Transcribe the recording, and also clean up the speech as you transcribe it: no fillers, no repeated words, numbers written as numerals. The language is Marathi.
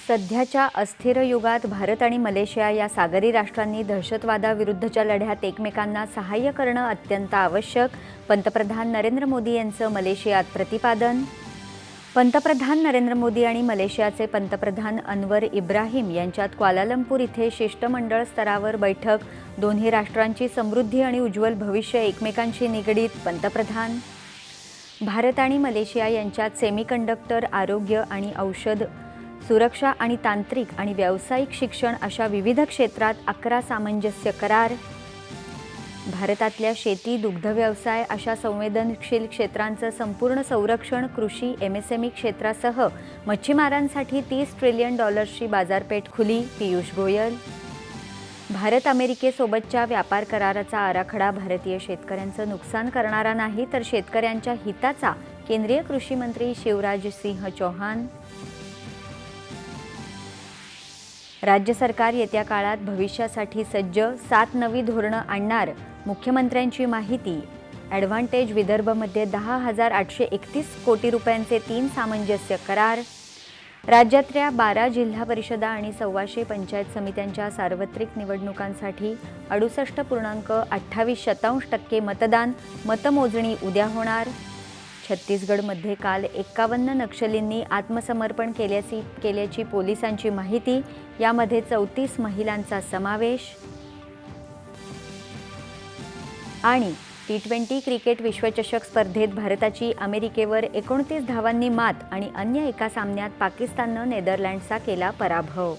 सध्याच्या अस्थिर युगात भारत आणि मलेशिया या सागरी राष्ट्रांनी दहशतवादाविरुद्धच्या लढ्यात एकमेकांना सहाय्य करणं अत्यंत आवश्यक, पंतप्रधान नरेंद्र मोदी यांचं मलेशियात प्रतिपादन. पंतप्रधान नरेंद्र मोदी आणि मलेशियाचे पंतप्रधान अनवर इब्राहिम यांच्यात क्वालालंपूर इथे शिष्टमंडळ स्तरावर बैठक. दोन्ही राष्ट्रांची समृद्धी आणि उज्ज्वल भविष्य एकमेकांशी निगडीत. पंतप्रधान. भारत आणि मलेशिया यांच्यात सेमीकंडक्टर, आरोग्य आणि औषध, सुरक्षा आणि तांत्रिक आणि व्यावसायिक शिक्षण अशा विविध क्षेत्रात 11 सामंजस्य करार. भारतातल्या शेती, दुग्ध व्यवसाय अशा संवेदनशील क्षेत्रांचं संपूर्ण संरक्षण. कृषी, MSME क्षेत्रासह मच्छीमारांसाठी $30 ट्रिलियन बाजारपेठ खुली. पीयूष गोयल. भारत अमेरिकेसोबतच्या व्यापार कराराचा आराखडा भारतीय शेतकऱ्यांचं नुकसान करणारा नाही, तर शेतकऱ्यांच्या हिताचा. केंद्रीय कृषी मंत्री शिवराज सिंह चौहान. राज्य सरकार येत्या काळात भविष्यासाठी सज्ज 7 नवी धोरणं आणणार. मुख्यमंत्र्यांची माहिती. ॲडव्हान्टेज विदर्भमध्ये 10,831 कोटी रुपयांचे 3 सामंजस्य करार. राज्यातल्या 12 जिल्हा परिषदा आणि 1,200 पंचायत समित्यांच्या सार्वत्रिक निवडणुकांसाठी 68.28% मतदान. मतमोजणी उद्या होणार. छत्तीसगडमध्ये काल 51 नक्षलींनी आत्मसमर्पण केल्याची पोलिसांची माहिती. यामध्ये 34 महिलांचा समावेश. आणि T20 क्रिकेट विश्वचषक स्पर्धेत भारताची अमेरिकेवर 29 धावांनी मात आणि अन्य एका सामन्यात पाकिस्ताननं नेदरलँड्सचा केला पराभव.